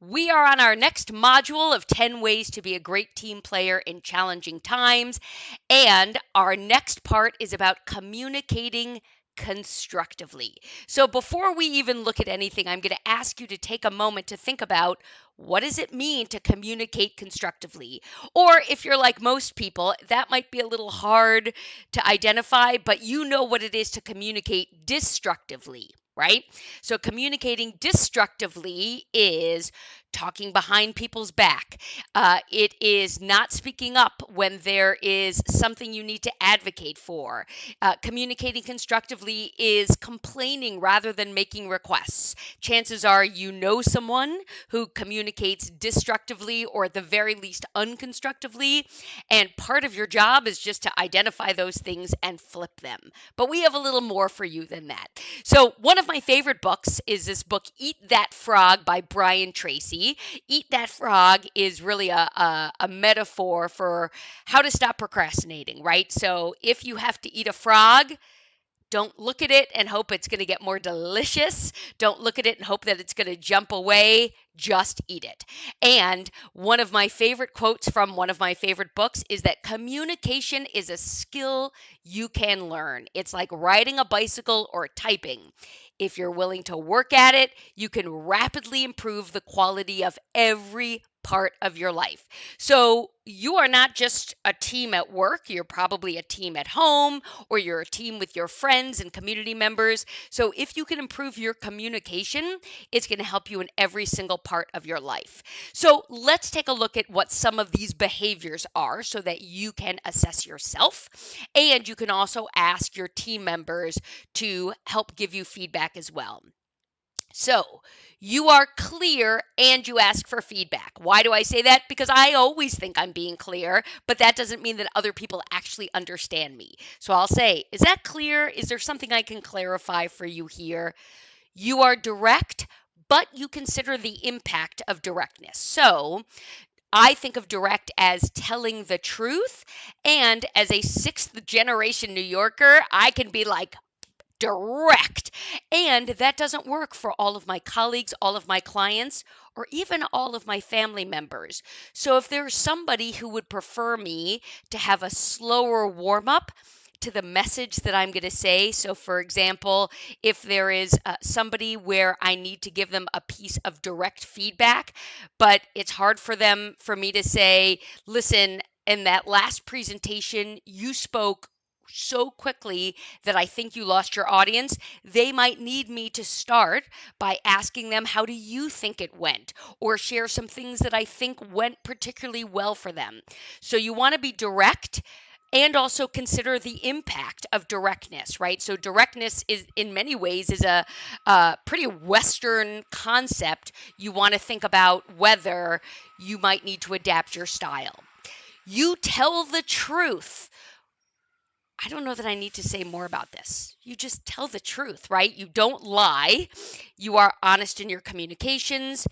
We are on our next module of 10 ways to be a great team player in challenging times. And our next part is about communicating constructively. So before we even look at anything, I'm going to ask you to take a moment to think about what does it mean to communicate constructively? Or if you're like most people, that might be a little hard to identify, but you know what it is to communicate destructively, right? So communicating destructively is talking behind people's back. It is not speaking up when there is something you need to advocate for. Communicating constructively is complaining rather than making requests. Chances are you know someone who communicates destructively or at the very least unconstructively, and part of your job is just to identify those things and flip them. But we have a little more for you than that. So, one of my favorite books is this book, Eat That Frog by Brian Tracy. Eat That Frog is really a metaphor for how to stop procrastinating, right? So, if you have to eat a frog, don't look at it and hope it's going to get more delicious. Don't look at it and hope that it's going to jump away. Just eat it. And one of my favorite quotes from one of my favorite books is that communication is a skill you can learn. It's like riding a bicycle or typing. If you're willing to work at it, you can rapidly improve the quality of every part of your life. So you are not just a team at work, you're probably a team at home, or you're a team with your friends and community members. So if you can improve your communication, it's going to help you in every single part of your life. So let's take a look at what some of these behaviors are so that you can assess yourself. And you can also ask your team members to help give you feedback as well. So you are clear and you ask for feedback. Why do I say that? Because I always think I'm being clear, but that doesn't mean that other people actually understand me. So I'll say, is that clear? Is there something I can clarify for you here? You are direct, but you consider the impact of directness. So I think of direct as telling the truth. And as a sixth generation New Yorker, I can be like, direct. And that doesn't work for all of my colleagues, all of my clients, or even all of my family members. So if there's somebody who would prefer me to have a slower warm up to the message that I'm going to say. So, for example, if there is somebody where I need to give them a piece of direct feedback, but it's hard for me to say, listen, in that last presentation, you spoke so quickly that I think you lost your audience, they might need me to start by asking them, how do you think it went? Or share some things that I think went particularly well for them. So you want to be direct and also consider the impact of directness, right? So directness is in many ways is a pretty Western concept. You want to think about whether you might need to adapt your style. You tell the truth. I don't know that I need to say more about this. You just tell the truth, right? You don't lie. You are honest in your communications.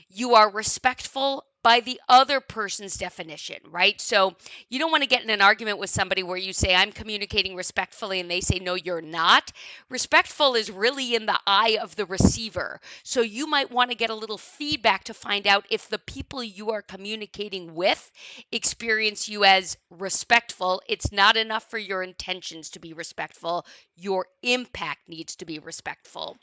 You are respectful by the other person's definition, right? So you don't want to get in an argument with somebody where you say, I'm communicating respectfully, and they say, no, you're not. Respectful is really in the eye of the receiver. So you might want to get a little feedback to find out if the people you are communicating with experience you as respectful. It's not enough for your intentions to be respectful. Your impact needs to be respectful.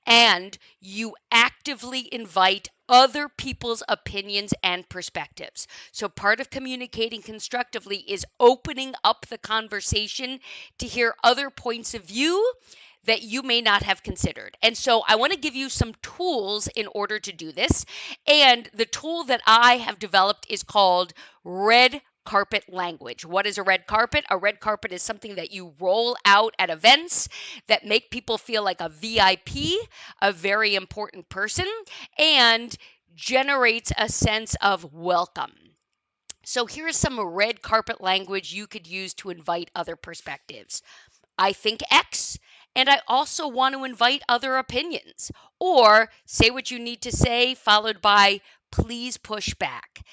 And you actively invite other people's opinions and perspectives. So part of communicating constructively is opening up the conversation to hear other points of view that you may not have considered. And so I want to give you some tools in order to do this. And the tool that I have developed is called red carpet language. What is a red carpet? A red carpet is something that you roll out at events that make people feel like a VIP, a very important person, and generates a sense of welcome. So here's some red carpet language you could use to invite other perspectives. I think X, and I also want to invite other opinions. Or say what you need to say, followed by please push back.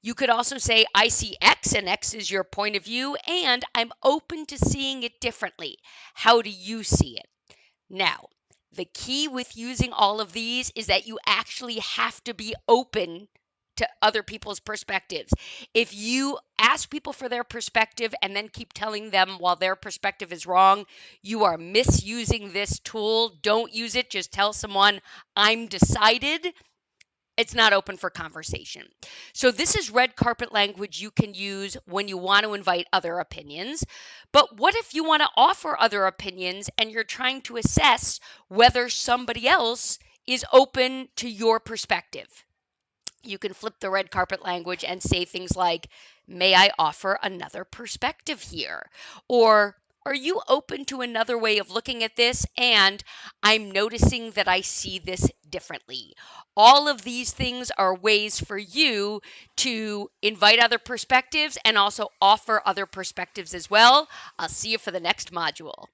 You could also say, I see X, and X is your point of view, and I'm open to seeing it differently. How do you see it? Now, The key with using all of these is that you actually have to be open to other people's perspectives. If you ask people for their perspective and then keep telling them while their perspective is wrong, you are misusing this tool. Don't use it. Just tell someone, I'm decided. It's not open for conversation. So this is red carpet language you can use when you want to invite other opinions. But what if you want to offer other opinions and you're trying to assess whether somebody else is open to your perspective? You can flip the red carpet language and say things like, may I offer another perspective here? Or, are you open to another way of looking at this? And I'm noticing that I see this differently. All of these things are ways for you to invite other perspectives and also offer other perspectives as well. I'll see you for the next module.